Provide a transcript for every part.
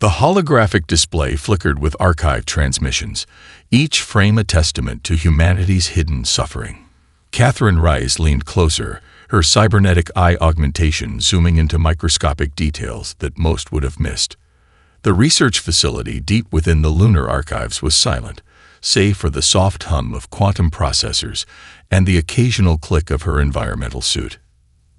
The holographic display flickered with archive transmissions, each frame a testament to humanity's hidden suffering. Catherine Rice leaned closer, her cybernetic eye augmentation zooming into microscopic details that most would have missed. The research facility deep within the lunar archives was silent, save for the soft hum of quantum processors and the occasional click of her environmental suit.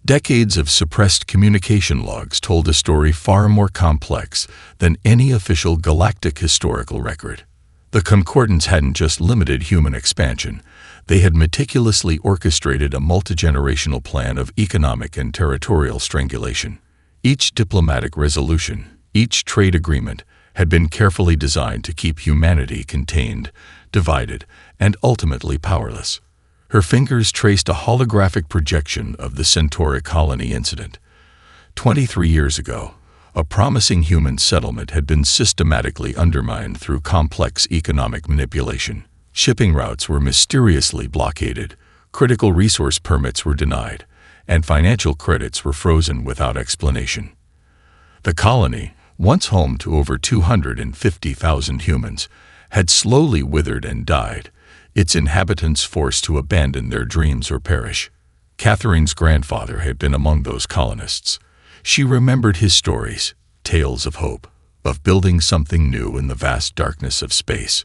Decades of suppressed communication logs told a story far more complex than any official galactic historical record. The Concordance hadn't just limited human expansion, they had meticulously orchestrated a multi-generational plan of economic and territorial strangulation. Each diplomatic resolution, each trade agreement, had been carefully designed to keep humanity contained, divided, and ultimately powerless. Her fingers traced a holographic projection of the Centauri colony incident. 23 years ago, a promising human settlement had been systematically undermined through complex economic manipulation. Shipping routes were mysteriously blockaded, critical resource permits were denied, and financial credits were frozen without explanation. The colony, once home to over 250,000 humans, had slowly withered and died, its inhabitants forced to abandon their dreams or perish. Catherine's grandfather had been among those colonists. She remembered his stories, tales of hope, of building something new in the vast darkness of space.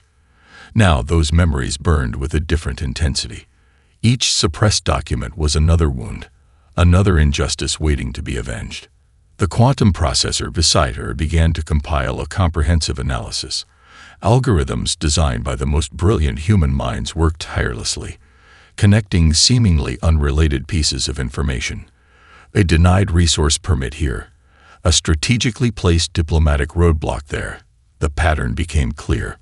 Now those memories burned with a different intensity. Each suppressed document was another wound, another injustice waiting to be avenged. The quantum processor beside her began to compile a comprehensive analysis. Algorithms designed by the most brilliant human minds worked tirelessly, connecting seemingly unrelated pieces of information. A denied resource permit here, a strategically placed diplomatic roadblock there. The pattern became clear.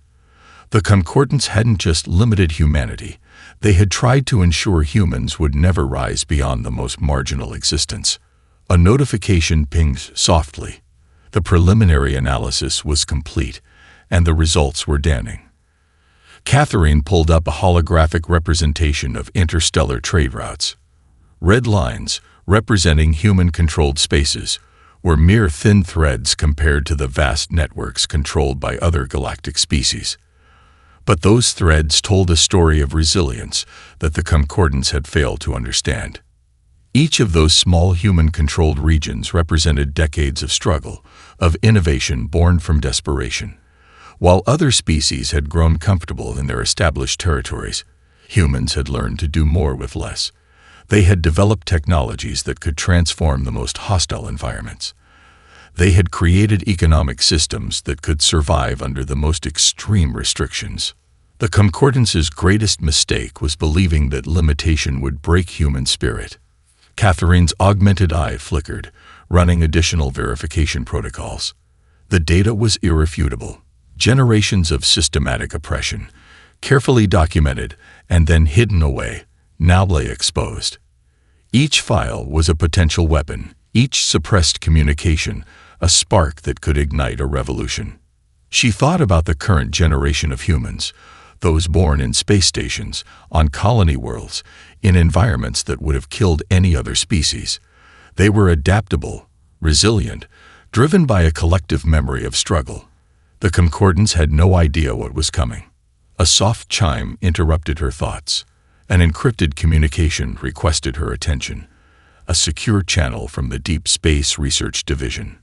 The Concordance hadn't just limited humanity, they had tried to ensure humans would never rise beyond the most marginal existence. A notification pinged softly. The preliminary analysis was complete, and the results were damning. Catherine pulled up a holographic representation of interstellar trade routes. Red lines, representing human-controlled spaces, were mere thin threads compared to the vast networks controlled by other galactic species. But those threads told a story of resilience that the Concordance had failed to understand. Each of those small human-controlled regions represented decades of struggle, of innovation born from desperation. While other species had grown comfortable in their established territories, humans had learned to do more with less. They had developed technologies that could transform the most hostile environments. They had created economic systems that could survive under the most extreme restrictions. The Concordance's greatest mistake was believing that limitation would break human spirit. Catherine's augmented eye flickered, running additional verification protocols. The data was irrefutable. Generations of systematic oppression, carefully documented and then hidden away, now lay exposed. Each file was a potential weapon, each suppressed communication, a spark that could ignite a revolution. She thought about the current generation of humans, those born in space stations, on colony worlds, in environments that would have killed any other species. They were adaptable, resilient, driven by a collective memory of struggle. The Concordance had no idea what was coming. A soft chime interrupted her thoughts. An encrypted communication requested her attention. A secure channel from the Deep Space Research Division.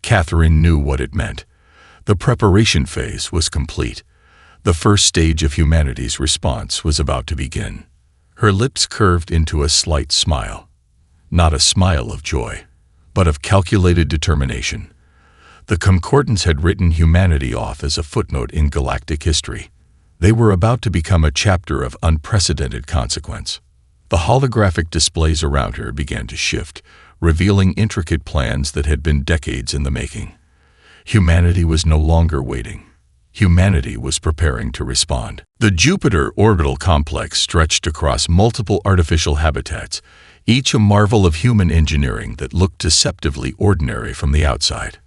Catherine knew what it meant. The preparation phase was complete. The first stage of humanity's response was about to begin. Her lips curved into a slight smile. Not a smile of joy, but of calculated determination. The Concordance had written humanity off as a footnote in galactic history. They were about to become a chapter of unprecedented consequence. The holographic displays around her began to shift, revealing intricate plans that had been decades in the making. Humanity was no longer waiting. Humanity was preparing to respond. The Jupiter orbital complex stretched across multiple artificial habitats, each a marvel of human engineering that looked deceptively ordinary from the outside.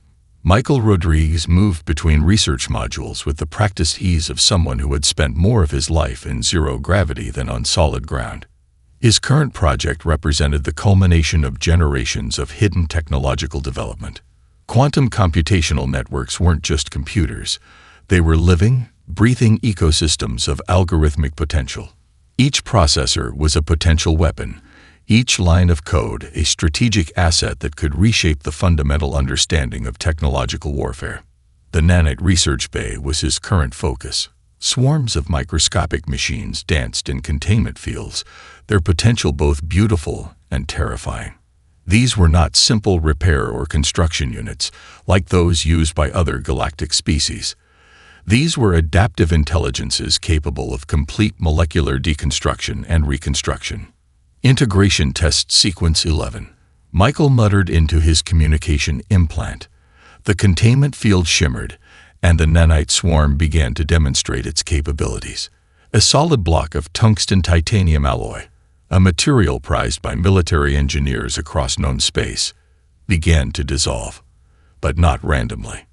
Michael Rodriguez moved between research modules with the practiced ease of someone who had spent more of his life in zero gravity than on solid ground. His current project represented the culmination of generations of hidden technological development. Quantum computational networks weren't just computers. They were living, breathing ecosystems of algorithmic potential. Each processor was a potential weapon, each line of code a strategic asset that could reshape the fundamental understanding of technological warfare. The nanite research bay was his current focus. Swarms of microscopic machines danced in containment fields, their potential both beautiful and terrifying. These were not simple repair or construction units, like those used by other galactic species. These were adaptive intelligences capable of complete molecular deconstruction and reconstruction. Integration Test Sequence 11. Michael muttered into his communication implant. The containment field shimmered, and the nanite swarm began to demonstrate its capabilities. A solid block of tungsten titanium alloy, a material prized by military engineers across known space, began to dissolve, but not randomly.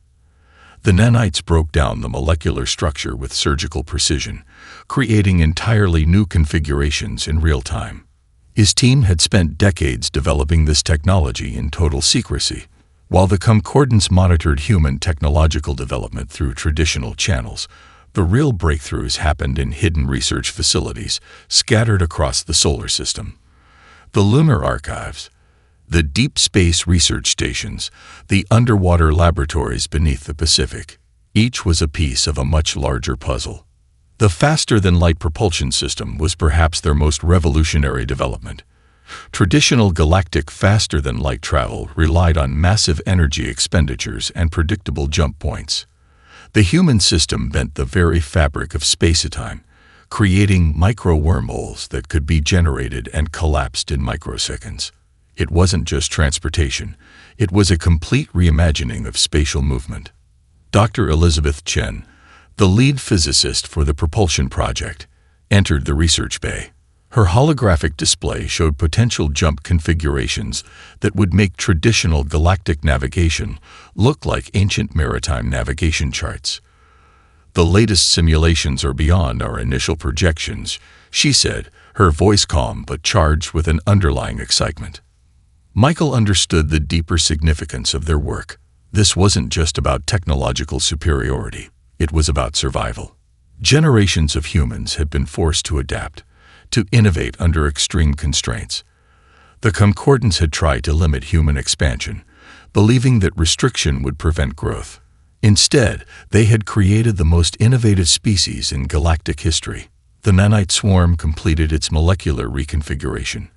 The nanites broke down the molecular structure with surgical precision, creating entirely new configurations in real time. His team had spent decades developing this technology in total secrecy, while the Concordance monitored human technological development through traditional channels. The real breakthroughs happened in hidden research facilities scattered across the solar system. The lunar archives, the deep space research stations, the underwater laboratories beneath the Pacific, each was a piece of a much larger puzzle. The faster-than-light propulsion system was perhaps their most revolutionary development. Traditional galactic faster-than-light travel relied on massive energy expenditures and predictable jump points. The human system bent the very fabric of space-time, creating micro-wormholes that could be generated and collapsed in microseconds. It wasn't just transportation, it was a complete reimagining of spatial movement. Dr. Elizabeth Chen, the lead physicist for the propulsion project, entered the research bay. Her holographic display showed potential jump configurations that would make traditional galactic navigation look like ancient maritime navigation charts. "The latest simulations are beyond our initial projections," she said, her voice calm but charged with an underlying excitement. Michael understood the deeper significance of their work. This wasn't just about technological superiority. It was about survival. Generations of humans had been forced to adapt, to innovate under extreme constraints. The Concordance had tried to limit human expansion, believing that restriction would prevent growth. Instead, they had created the most innovative species in galactic history. The nanite swarm completed its molecular reconfiguration.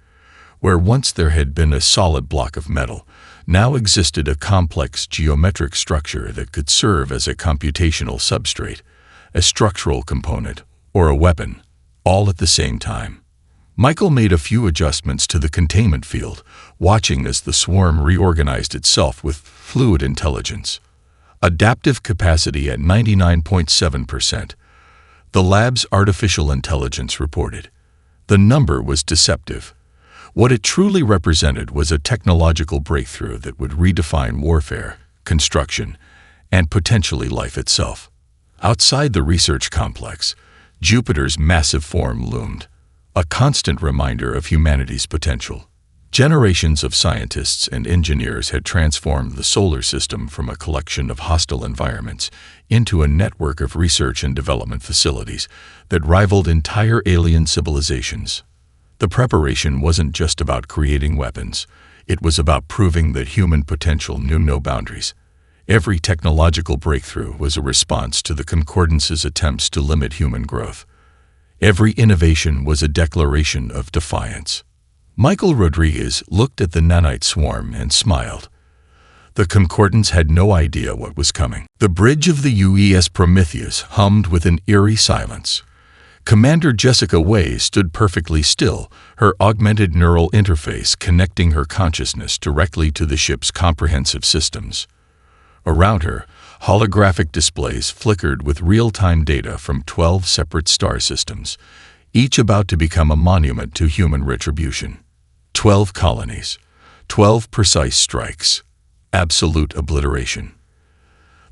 Where once there had been a solid block of metal, now existed a complex geometric structure that could serve as a computational substrate, a structural component, or a weapon, all at the same time. Michael made a few adjustments to the containment field, watching as the swarm reorganized itself with fluid intelligence. Adaptive capacity at 99.7%. The lab's artificial intelligence reported. The number was deceptive. What it truly represented was a technological breakthrough that would redefine warfare, construction, and potentially life itself. Outside the research complex, Jupiter's massive form loomed, a constant reminder of humanity's potential. Generations of scientists and engineers had transformed the solar system from a collection of hostile environments into a network of research and development facilities that rivaled entire alien civilizations. The preparation wasn't just about creating weapons. It was about proving that human potential knew no boundaries. Every technological breakthrough was a response to the Concordance's attempts to limit human growth. Every innovation was a declaration of defiance. Michael Rodriguez looked at the nanite swarm and smiled. The Concordance had no idea what was coming. The bridge of the UES Prometheus hummed with an eerie silence. Commander Jessica Way stood perfectly still, her augmented neural interface connecting her consciousness directly to the ship's comprehensive systems. Around her, holographic displays flickered with real-time data from 12 separate star systems, each about to become a monument to human retribution. 12 colonies, 12 precise strikes, absolute obliteration.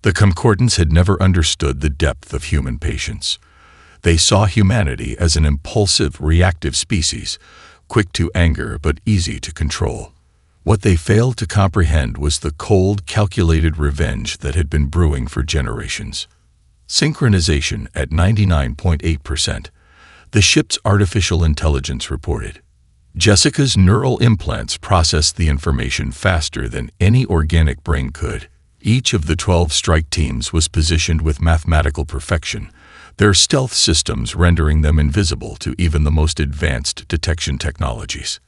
The Concordance had never understood the depth of human patience. They saw humanity as an impulsive, reactive species, quick to anger but easy to control. What they failed to comprehend was the cold, calculated revenge that had been brewing for generations. Synchronization at 99.8%, the ship's artificial intelligence reported. Jessica's neural implants processed the information faster than any organic brain could. Each of the 12 strike teams was positioned with mathematical perfection, their stealth systems rendering them invisible to even the most advanced detection technologies.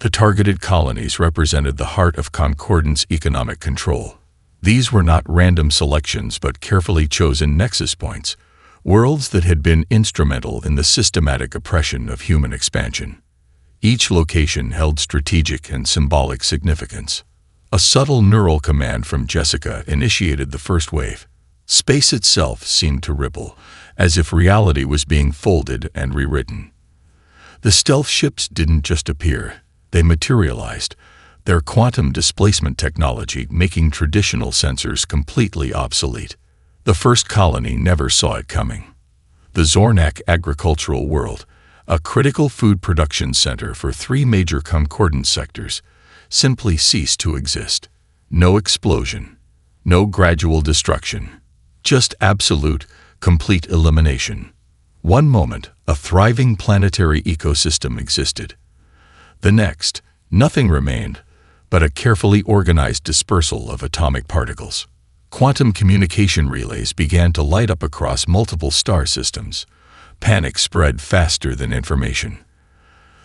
The targeted colonies represented the heart of Concordance economic control. These were not random selections but carefully chosen nexus points, worlds that had been instrumental in the systematic oppression of human expansion. Each location held strategic and symbolic significance. A subtle neural command from Jessica initiated the first wave. Space itself seemed to ripple, as if reality was being folded and rewritten. The stealth ships didn't just appear, they materialized, their quantum displacement technology making traditional sensors completely obsolete. The first colony never saw it coming. The Zornak agricultural world, a critical food production center for 3 major Concordance sectors, simply ceased to exist. No explosion, no gradual destruction, just absolute, complete elimination. One moment, a thriving planetary ecosystem existed. The next, nothing remained but a carefully organized dispersal of atomic particles. Quantum communication relays began to light up across multiple star systems. Panic spread faster than information.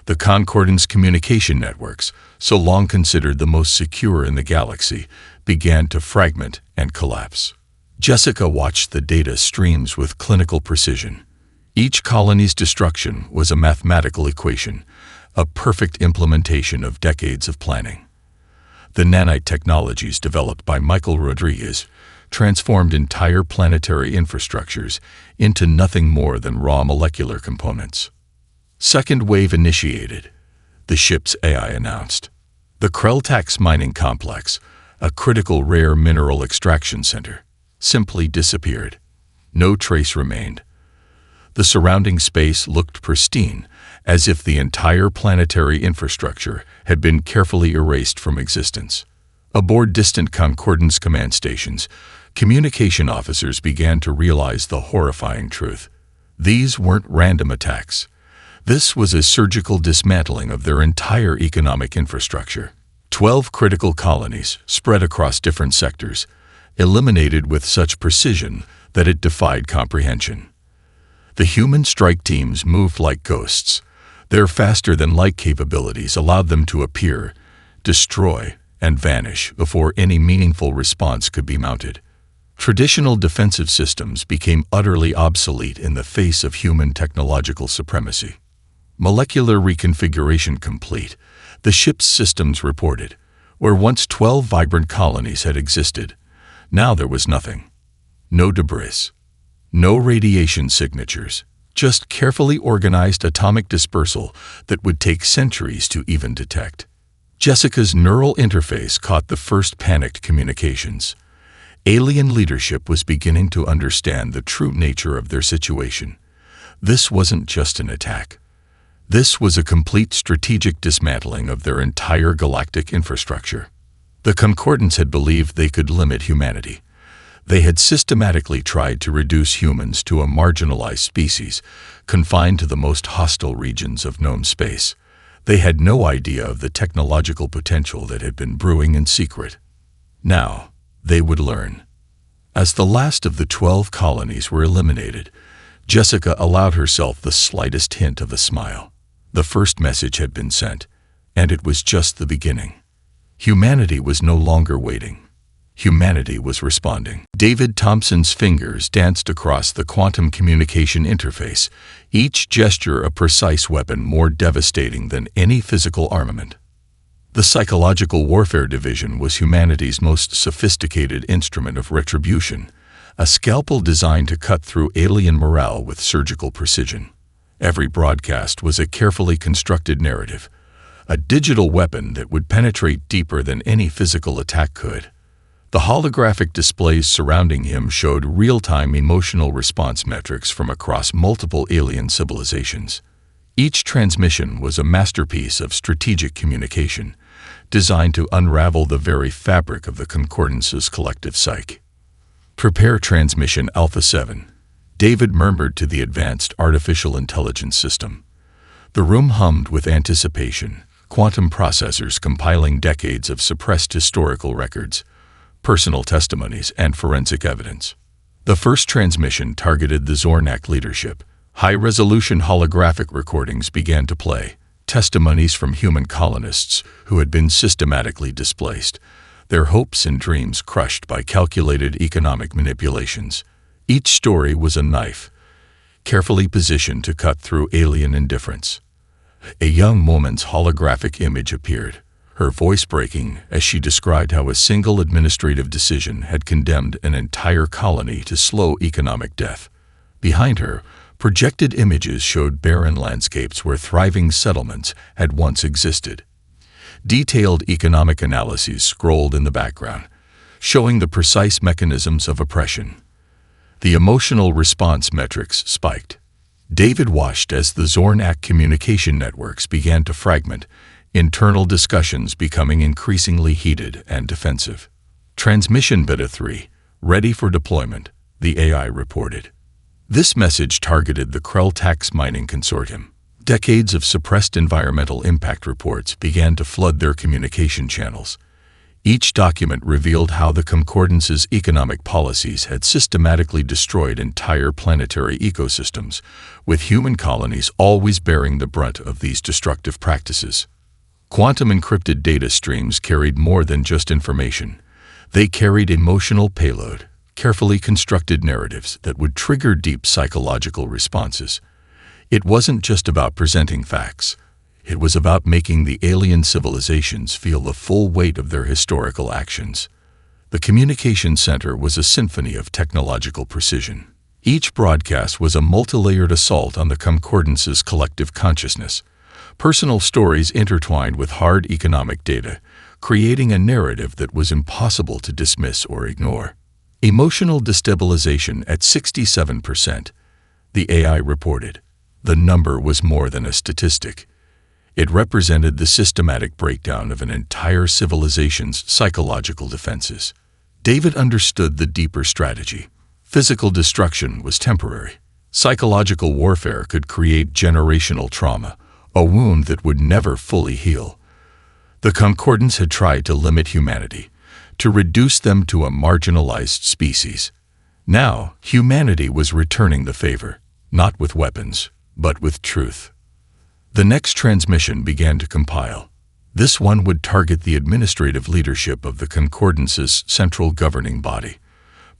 The Concordance communication networks, so long considered the most secure in the galaxy, began to fragment and collapse. Jessica watched the data streams with clinical precision. Each colony's destruction was a mathematical equation, a perfect implementation of decades of planning. The nanite technologies developed by Michael Rodriguez transformed entire planetary infrastructures into nothing more than raw molecular components. Second wave initiated, the ship's AI announced. The Krelltax mining complex, a critical rare mineral extraction center, simply disappeared. No trace remained. The surrounding space looked pristine, as if the entire planetary infrastructure had been carefully erased from existence. Aboard distant Concordance command stations, communication officers began to realize the horrifying truth. These weren't random attacks. This was a surgical dismantling of their entire economic infrastructure. 12 critical colonies, spread across different sectors, eliminated with such precision that it defied comprehension. The human strike teams moved like ghosts. Their faster-than-light capabilities allowed them to appear, destroy, and vanish before any meaningful response could be mounted. Traditional defensive systems became utterly obsolete in the face of human technological supremacy. Molecular reconfiguration complete, the ship's systems reported. Where once 12 vibrant colonies had existed, now there was nothing. No debris. No radiation signatures. Just carefully organized atomic dispersal that would take centuries to even detect. Jessica's neural interface caught the first panicked communications. Alien leadership was beginning to understand the true nature of their situation. This wasn't just an attack. This was a complete strategic dismantling of their entire galactic infrastructure. The Concordance had believed they could limit humanity. They had systematically tried to reduce humans to a marginalized species, confined to the most hostile regions of known space. They had no idea of the technological potential that had been brewing in secret. Now, they would learn. As the last of the 12 colonies were eliminated, Jessica allowed herself the slightest hint of a smile. The first message had been sent, and it was just the beginning. Humanity was no longer waiting. Humanity was responding. David Thompson's fingers danced across the quantum communication interface, each gesture a precise weapon more devastating than any physical armament. The Psychological Warfare Division was humanity's most sophisticated instrument of retribution, a scalpel designed to cut through alien morale with surgical precision. Every broadcast was a carefully constructed narrative, a digital weapon that would penetrate deeper than any physical attack could. The holographic displays surrounding him showed real-time emotional response metrics from across multiple alien civilizations. Each transmission was a masterpiece of strategic communication, designed to unravel the very fabric of the Concordance's collective psyche. "Prepare transmission Alpha 7, David murmured to the advanced artificial intelligence system. The room hummed with anticipation, quantum processors compiling decades of suppressed historical records, personal testimonies, and forensic evidence. The first transmission targeted the Zornak leadership. High-resolution holographic recordings began to play, testimonies from human colonists who had been systematically displaced, their hopes and dreams crushed by calculated economic manipulations. Each story was a knife, carefully positioned to cut through alien indifference. A young woman's holographic image appeared, her voice breaking as she described how a single administrative decision had condemned an entire colony to slow economic death. Behind her, projected images showed barren landscapes where thriving settlements had once existed. Detailed economic analyses scrolled in the background, showing the precise mechanisms of oppression. The emotional response metrics spiked. David watched as the Zornak communication networks began to fragment, internal discussions becoming increasingly heated and defensive. "Transmission Beta 3, ready for deployment," the AI reported. This message targeted the Krell Tax Mining Consortium. Decades of suppressed environmental impact reports began to flood their communication channels. Each document revealed how the Concordance's economic policies had systematically destroyed entire planetary ecosystems, with human colonies always bearing the brunt of these destructive practices. Quantum encrypted data streams carried more than just information. They carried emotional payload, carefully constructed narratives that would trigger deep psychological responses. It wasn't just about presenting facts. It was about making the alien civilizations feel the full weight of their historical actions. The communication center was a symphony of technological precision. Each broadcast was a multilayered assault on the Concordance's collective consciousness. Personal stories intertwined with hard economic data, creating a narrative that was impossible to dismiss or ignore. Emotional destabilization at 67%, the AI reported. The number was more than a statistic. It represented the systematic breakdown of an entire civilization's psychological defenses. David understood the deeper strategy. Physical destruction was temporary. Psychological warfare could create generational trauma, a wound that would never fully heal. The Concordance had tried to limit humanity, to reduce them to a marginalized species. Now, humanity was returning the favor, not with weapons, but with truth. The next transmission began to compile. This one would target the administrative leadership of the Concordance's central governing body.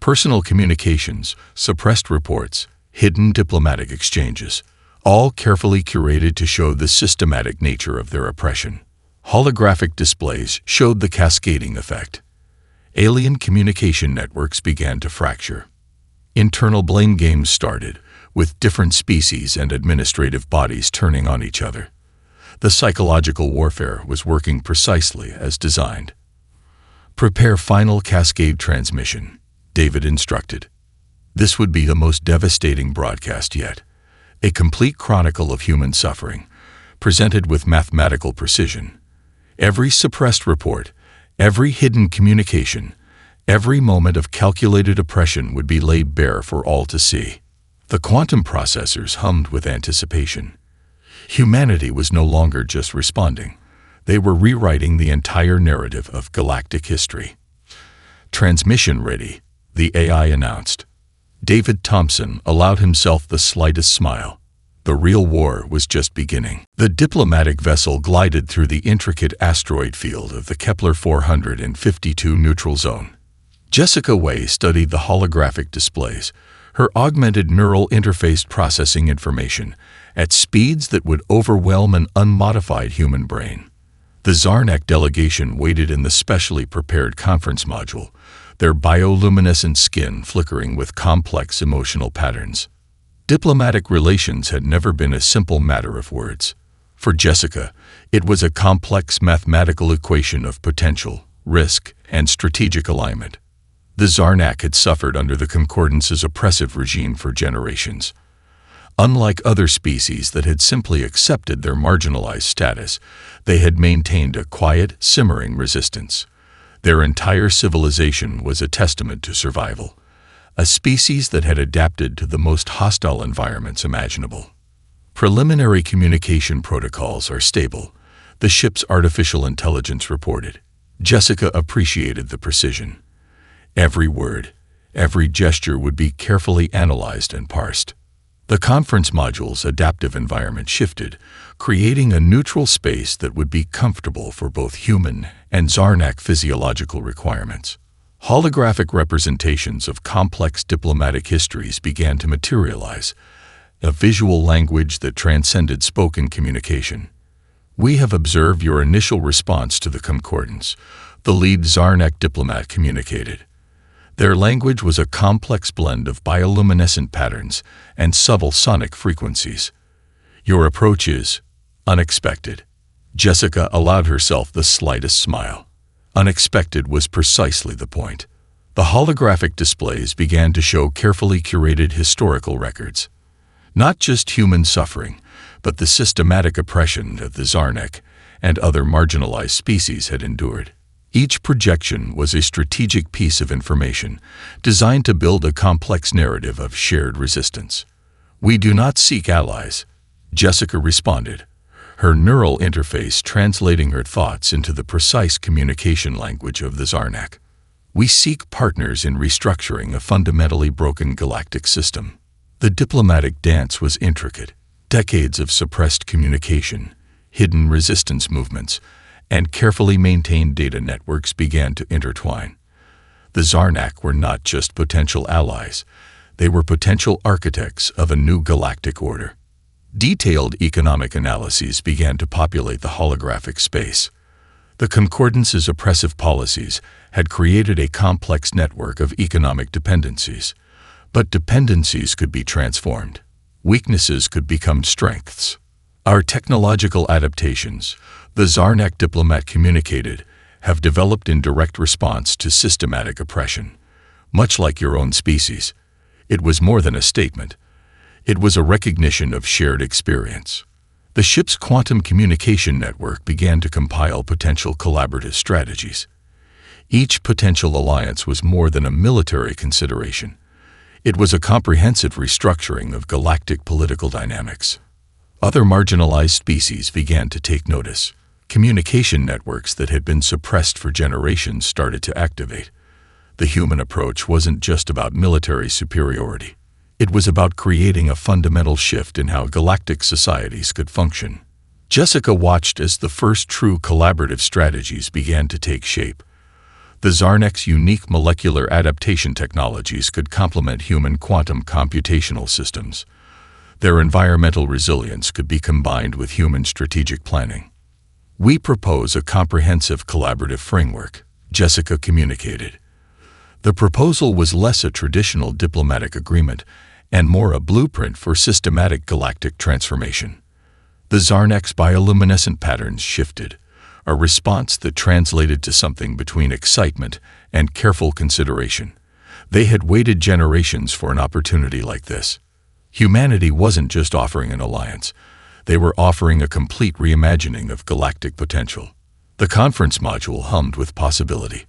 Personal communications, suppressed reports, hidden diplomatic exchanges, all carefully curated to show the systematic nature of their oppression. Holographic displays showed the cascading effect. Alien communication networks began to fracture. Internal blame games started, with different species and administrative bodies turning on each other. The psychological warfare was working precisely as designed. "Prepare final cascade transmission," David instructed. This would be the most devastating broadcast yet, a complete chronicle of human suffering, presented with mathematical precision. Every suppressed report, every hidden communication, every moment of calculated oppression would be laid bare for all to see. The quantum processors hummed with anticipation. Humanity was no longer just responding. They were rewriting the entire narrative of galactic history. "Transmission ready," the AI announced. David Thompson allowed himself the slightest smile. The real war was just beginning. The diplomatic vessel glided through the intricate asteroid field of the Kepler 452 neutral zone. Jessica Way studied the holographic displays, her augmented neural interface processing information at speeds that would overwhelm an unmodified human brain. The Zarnak delegation waited in the specially prepared conference module, their bioluminescent skin flickering with complex emotional patterns. Diplomatic relations had never been a simple matter of words. For Jessica, it was a complex mathematical equation of potential, risk, and strategic alignment. The Zarnak had suffered under the Concordance's oppressive regime for generations. Unlike other species that had simply accepted their marginalized status, They had maintained a quiet, simmering resistance. Their entire civilization was a testament to survival, a species that had adapted to the most hostile environments imaginable. Preliminary communication protocols are stable, the ship's artificial intelligence reported. Jessica appreciated the precision. Every word, every gesture would be carefully analyzed and parsed. The conference module's adaptive environment shifted, creating a neutral space that would be comfortable for both human and Zarnak physiological requirements. Holographic representations of complex diplomatic histories began to materialize, a visual language that transcended spoken communication. "We have observed your initial response to the concordance," the lead Zarnak diplomat communicated. Their language was a complex blend of bioluminescent patterns and subtle sonic frequencies. "Your approach is unexpected." Jessica allowed herself the slightest smile. Unexpected was precisely the point. The holographic displays began to show carefully curated historical records. Not just human suffering, but the systematic oppression that the Zarnak and other marginalized species had endured. Each projection was a strategic piece of information designed to build a complex narrative of shared resistance. "We do not seek allies," Jessica responded, her neural interface translating her thoughts into the precise communication language of the Zarnak. "We seek partners in restructuring a fundamentally broken galactic system." The diplomatic dance was intricate. Decades of suppressed communication, hidden resistance movements, and carefully maintained data networks began to intertwine. The Zarnak were not just potential allies, they were potential architects of a new galactic order. Detailed economic analyses began to populate the holographic space. The Concordance's oppressive policies had created a complex network of economic dependencies, but dependencies could be transformed. Weaknesses could become strengths. "Our technological adaptations," the Zarnak diplomat communicated, "have developed in direct response to systematic oppression. Much like your own species." It was more than a statement. It was a recognition of shared experience. The ship's quantum communication network began to compile potential collaborative strategies. Each potential alliance was more than a military consideration. It was a comprehensive restructuring of galactic political dynamics. Other marginalized species began to take notice. Communication networks that had been suppressed for generations started to activate. The human approach wasn't just about military superiority. It was about creating a fundamental shift in how galactic societies could function. Jessica watched as the first true collaborative strategies began to take shape. The Zarnak's unique molecular adaptation technologies could complement human quantum computational systems. Their environmental resilience could be combined with human strategic planning. "We propose a comprehensive collaborative framework," Jessica communicated. The proposal was less a traditional diplomatic agreement and more a blueprint for systematic galactic transformation. The Zarnak's bioluminescent patterns shifted, a response that translated to something between excitement and careful consideration. They had waited generations for an opportunity like this. Humanity wasn't just offering an alliance, they were offering a complete reimagining of galactic potential. The conference module hummed with possibility.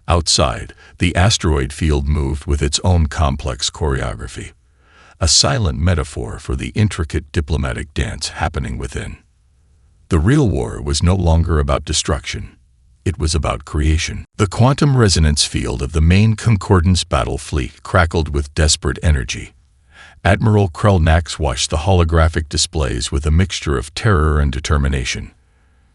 Outside, the asteroid field moved with its own complex choreography, a silent metaphor for the intricate diplomatic dance happening within. The real war was no longer about destruction. It was about creation. The quantum resonance field of the main Concordance battle fleet crackled with desperate energy. Admiral Krellnax watched the holographic displays with a mixture of terror and determination.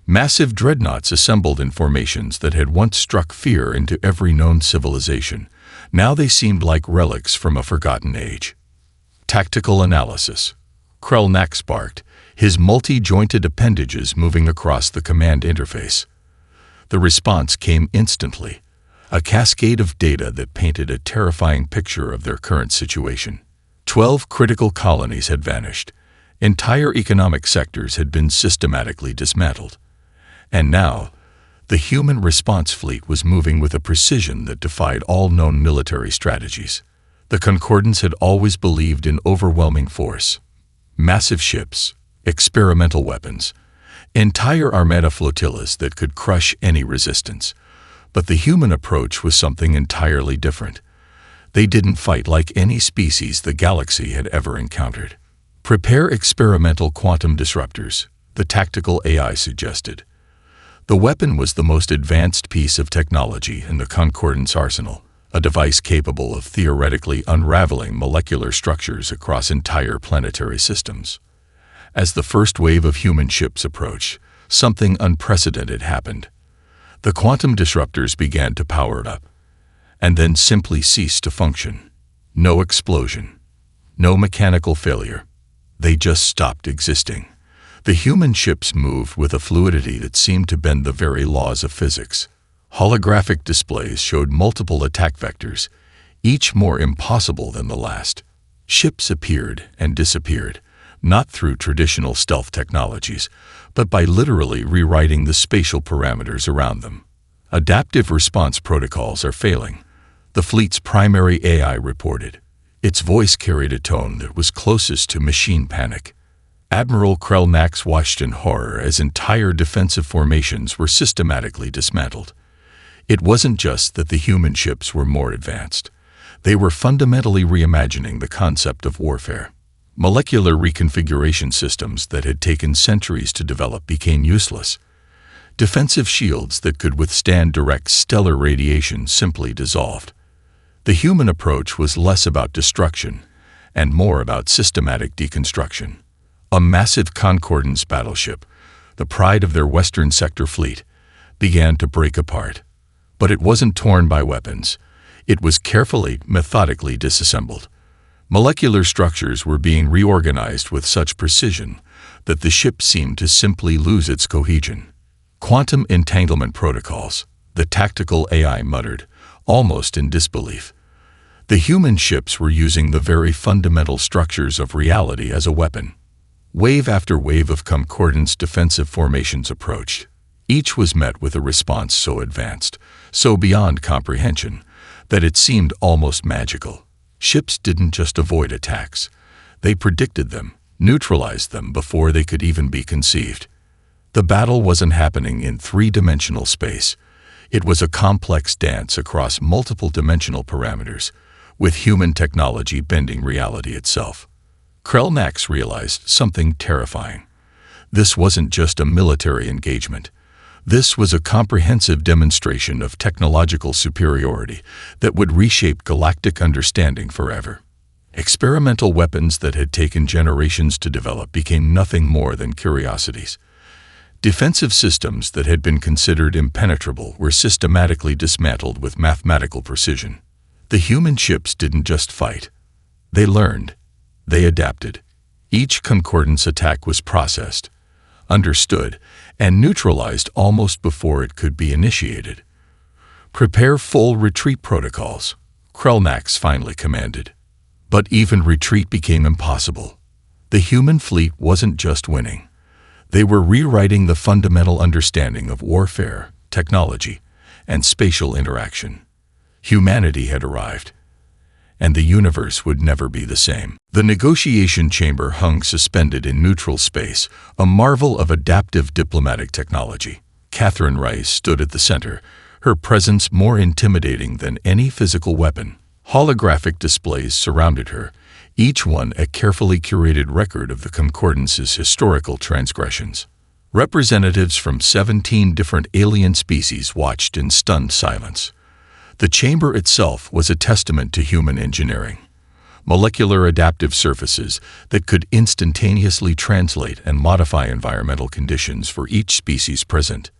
Massive dreadnoughts assembled in formations that had once struck fear into every known civilization. Now they seemed like relics from a forgotten age. Tactical analysis. Krellnax barked, his multi-jointed appendages moving across the command interface. The response came instantly, a cascade of data that painted a terrifying picture of their current situation. 12 critical colonies had vanished. Entire economic sectors had been systematically dismantled. And now, the human response fleet was moving with a precision that defied all known military strategies. The Concordance had always believed in overwhelming force. Massive ships, experimental weapons, Entire armada flotillas that could crush any resistance. But the human approach was something entirely different. They didn't fight like any species the galaxy had ever encountered. Prepare experimental quantum disruptors, the tactical AI suggested. The weapon was the most advanced piece of technology in the Concordance arsenal, a device capable of theoretically unraveling molecular structures across entire planetary systems. As the first wave of human ships approached, something unprecedented happened. The quantum disruptors began to power up, and then simply ceased to function. No explosion, no mechanical failure. They just stopped existing. The human ships moved with a fluidity that seemed to bend the very laws of physics. Holographic displays showed multiple attack vectors, each more impossible than the last. Ships appeared and disappeared, not through traditional stealth technologies, but by literally rewriting the spatial parameters around them. Adaptive response protocols are failing, the fleet's primary AI reported. Its voice carried a tone that was closest to machine panic. Admiral Krellnax watched in horror as entire defensive formations were systematically dismantled. It wasn't just that the human ships were more advanced. They were fundamentally reimagining the concept of warfare. Molecular reconfiguration systems that had taken centuries to develop became useless. Defensive shields that could withstand direct stellar radiation simply dissolved. The human approach was less about destruction and more about systematic deconstruction. A massive Concordance battleship, the pride of their Western Sector fleet, began to break apart. But it wasn't torn by weapons. It was carefully, methodically disassembled. Molecular structures were being reorganized with such precision that the ship seemed to simply lose its cohesion. Quantum entanglement protocols, the tactical AI muttered, almost in disbelief. The human ships were using the very fundamental structures of reality as a weapon. Wave after wave of Concordance defensive formations approached. Each was met with a response so advanced, so beyond comprehension, that it seemed almost magical. Ships didn't just avoid attacks. They predicted them, neutralized them before they could even be conceived. The battle wasn't happening in three-dimensional space. It was a complex dance across multiple dimensional parameters, with human technology bending reality itself. Krellnax realized something terrifying. This wasn't just a military engagement. This was a comprehensive demonstration of technological superiority that would reshape galactic understanding forever. Experimental weapons that had taken generations to develop became nothing more than curiosities. Defensive systems that had been considered impenetrable were systematically dismantled with mathematical precision. The human ships didn't just fight. They learned. They adapted. Each Concordance attack was processed, understood, and neutralized almost before it could be initiated. Prepare full retreat protocols, Krellnax finally commanded. But even retreat became impossible. The human fleet wasn't just winning. They were rewriting the fundamental understanding of warfare, technology, and spatial interaction. Humanity had arrived, and the universe would never be the same. The negotiation chamber hung suspended in neutral space, a marvel of adaptive diplomatic technology. Catherine Rice stood at the center, her presence more intimidating than any physical weapon. Holographic displays surrounded her, each one a carefully curated record of the Concordance's historical transgressions. Representatives from 17 different alien species watched in stunned silence. The chamber itself was a testament to human engineering. Molecular adaptive surfaces that could instantaneously translate and modify environmental conditions for each species present.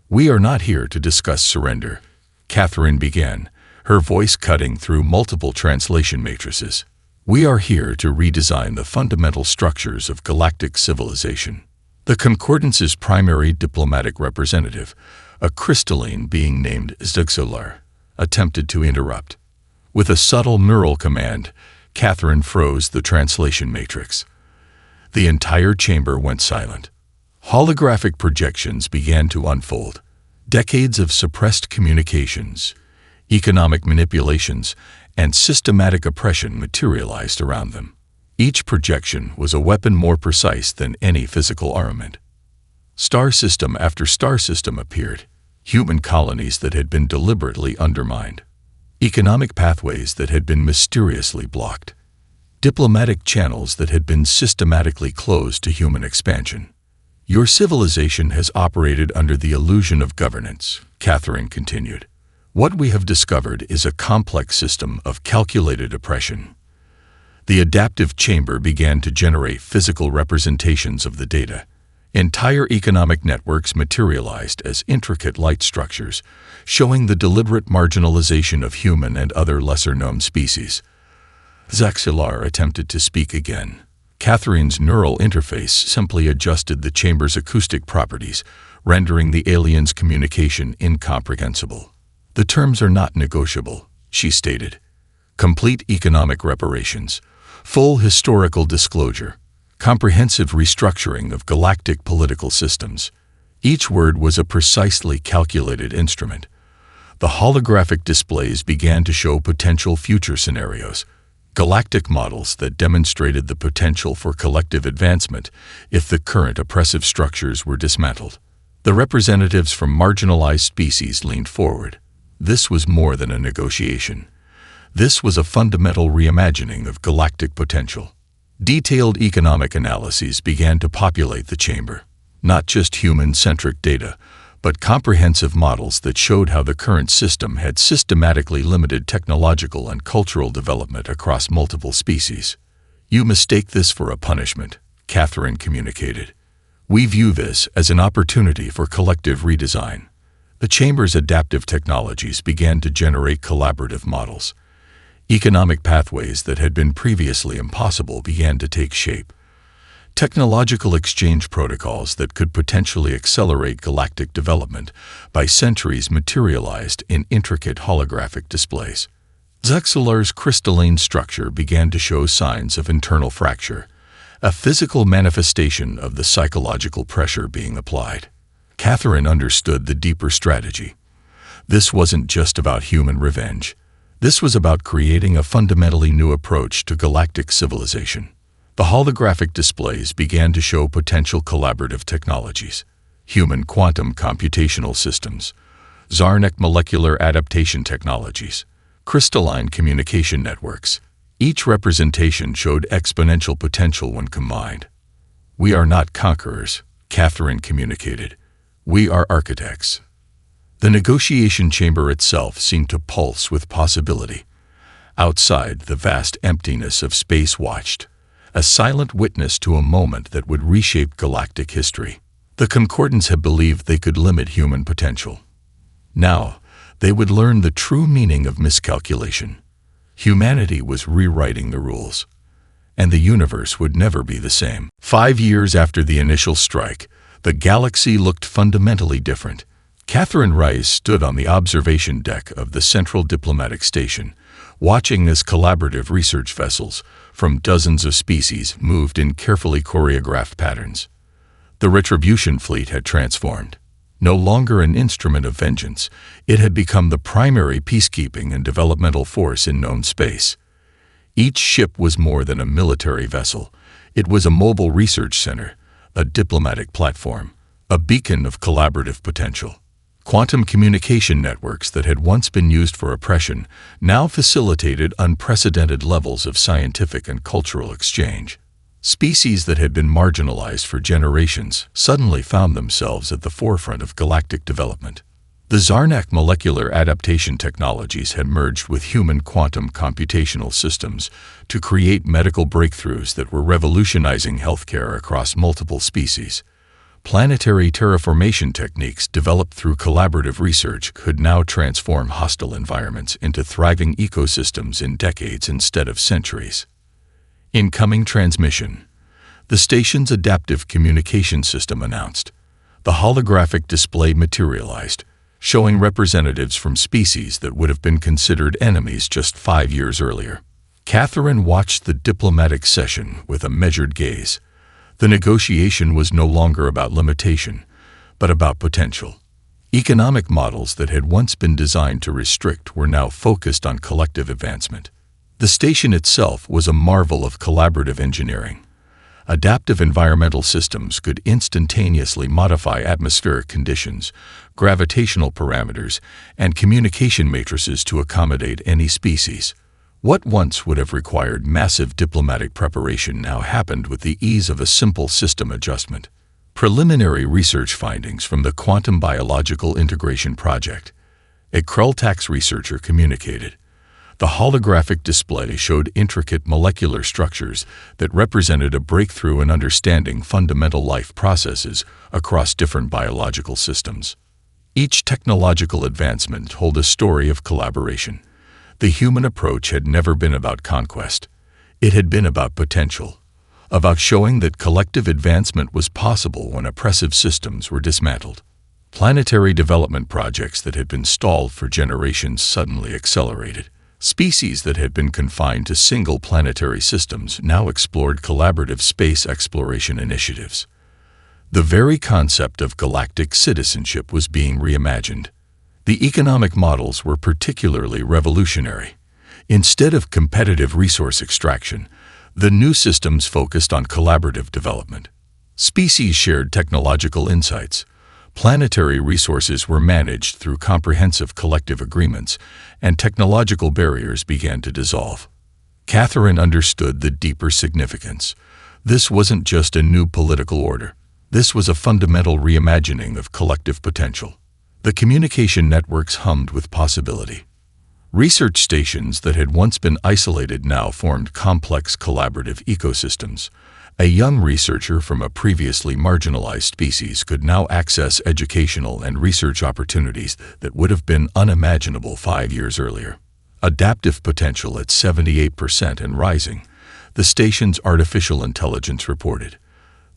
"We are not here to discuss surrender," Catherine began, her voice cutting through multiple translation matrices. "We are here to redesign the fundamental structures of galactic civilization." The Concordance's primary diplomatic representative, a crystalline being named Zugsolar, attempted to interrupt. With a subtle neural command, Catherine froze the translation matrix. The entire chamber went silent. Holographic projections began to unfold. Decades of suppressed communications, economic manipulations, and systematic oppression materialized around them. Each projection was a weapon more precise than any physical armament. Star system after star system appeared, human colonies that had been deliberately undermined, economic pathways that had been mysteriously blocked, diplomatic channels that had been systematically closed to human expansion. Your civilization has operated under the illusion of governance, Catherine continued. What we have discovered is a complex system of calculated oppression. The adaptive chamber began to generate physical representations of the data. Entire economic networks materialized as intricate light structures, showing the deliberate marginalization of human and other lesser-known species. Zaxilar attempted to speak again. Catherine's neural interface simply adjusted the chamber's acoustic properties, rendering the aliens' communication incomprehensible. The terms are not negotiable, she stated. Complete economic reparations, full historical disclosure, comprehensive restructuring of galactic political systems. Each word was a precisely calculated instrument. The holographic displays began to show potential future scenarios, galactic models that demonstrated the potential for collective advancement if the current oppressive structures were dismantled. The representatives from marginalized species leaned forward. This was more than a negotiation. This was a fundamental reimagining of galactic potential. Detailed economic analyses began to populate the chamber. Not just human-centric data, but comprehensive models that showed how the current system had systematically limited technological and cultural development across multiple species. You mistake this for a punishment, Catherine communicated. We view this as an opportunity for collective redesign. The chamber's adaptive technologies began to generate collaborative models. Economic pathways that had been previously impossible began to take shape. Technological exchange protocols that could potentially accelerate galactic development by centuries materialized in intricate holographic displays. Zaxilar's crystalline structure began to show signs of internal fracture, a physical manifestation of the psychological pressure being applied. Catherine understood the deeper strategy. This wasn't just about human revenge. This was about creating a fundamentally new approach to galactic civilization. The holographic displays began to show potential collaborative technologies, human quantum computational systems, Zarnak molecular adaptation technologies, crystalline communication networks. Each representation showed exponential potential when combined. We are not conquerors, Catherine communicated. We are architects. The negotiation chamber itself seemed to pulse with possibility. Outside, the vast emptiness of space watched, a silent witness to a moment that would reshape galactic history. The Concordants had believed they could limit human potential. Now, they would learn the true meaning of miscalculation. Humanity was rewriting the rules, and the universe would never be the same. 5 years after the initial strike, the galaxy looked fundamentally different. Catherine Rice stood on the observation deck of the Central Diplomatic Station, watching as collaborative research vessels from dozens of species moved in carefully choreographed patterns. The Retribution fleet had transformed. No longer an instrument of vengeance, it had become the primary peacekeeping and developmental force in known space. Each ship was more than a military vessel. It was a mobile research center, a diplomatic platform, a beacon of collaborative potential. Quantum communication networks that had once been used for oppression now facilitated unprecedented levels of scientific and cultural exchange. Species that had been marginalized for generations suddenly found themselves at the forefront of galactic development. The Zarnak molecular adaptation technologies had merged with human quantum computational systems to create medical breakthroughs that were revolutionizing healthcare across multiple species. Planetary terraformation techniques developed through collaborative research could now transform hostile environments into thriving ecosystems in decades instead of centuries. Incoming transmission. The station's adaptive communication system announced. The holographic display materialized, showing representatives from species that would have been considered enemies just 5 years earlier. Catherine watched the diplomatic session with a measured gaze. The negotiation was no longer about limitation, but about potential. Economic models that had once been designed to restrict were now focused on collective advancement. The station itself was a marvel of collaborative engineering. Adaptive environmental systems could instantaneously modify atmospheric conditions, gravitational parameters, and communication matrices to accommodate any species. What once would have required massive diplomatic preparation now happened with the ease of a simple system adjustment. Preliminary research findings from the Quantum Biological Integration Project. A Krell-Tax researcher communicated. The holographic display showed intricate molecular structures that represented a breakthrough in understanding fundamental life processes across different biological systems. Each technological advancement told a story of collaboration. The human approach had never been about conquest. It had been about potential, about showing that collective advancement was possible when oppressive systems were dismantled. Planetary development projects that had been stalled for generations suddenly accelerated. Species that had been confined to single planetary systems now explored collaborative space exploration initiatives. The very concept of galactic citizenship was being reimagined. The economic models were particularly revolutionary. Instead of competitive resource extraction, the new systems focused on collaborative development. Species shared technological insights. Planetary resources were managed through comprehensive collective agreements, and technological barriers began to dissolve. Catherine understood the deeper significance. This wasn't just a new political order. This was a fundamental reimagining of collective potential. The communication networks hummed with possibility. Research stations that had once been isolated now formed complex collaborative ecosystems. A young researcher from a previously marginalized species could now access educational and research opportunities that would have been unimaginable 5 years earlier. Adaptive potential at 78% and rising, the station's artificial intelligence reported.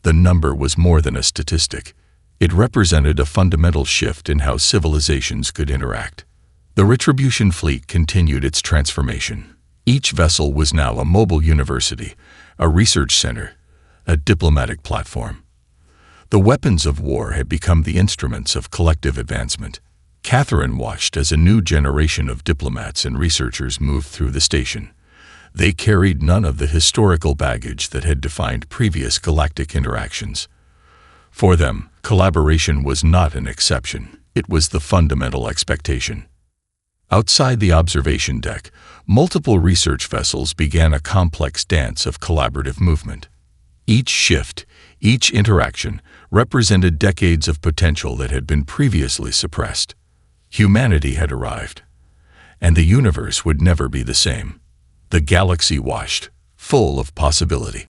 The number was more than a statistic. It represented a fundamental shift in how civilizations could interact. The Retribution fleet continued its transformation. Each vessel was now a mobile university, a research center, a diplomatic platform. The weapons of war had become the instruments of collective advancement. Catherine watched as a new generation of diplomats and researchers moved through the station. They carried none of the historical baggage that had defined previous galactic interactions. For them, collaboration was not an exception, it was the fundamental expectation. Outside the observation deck, multiple research vessels began a complex dance of collaborative movement. Each shift, each interaction, represented decades of potential that had been previously suppressed. Humanity had arrived, and the universe would never be the same. The galaxy washed, full of possibility.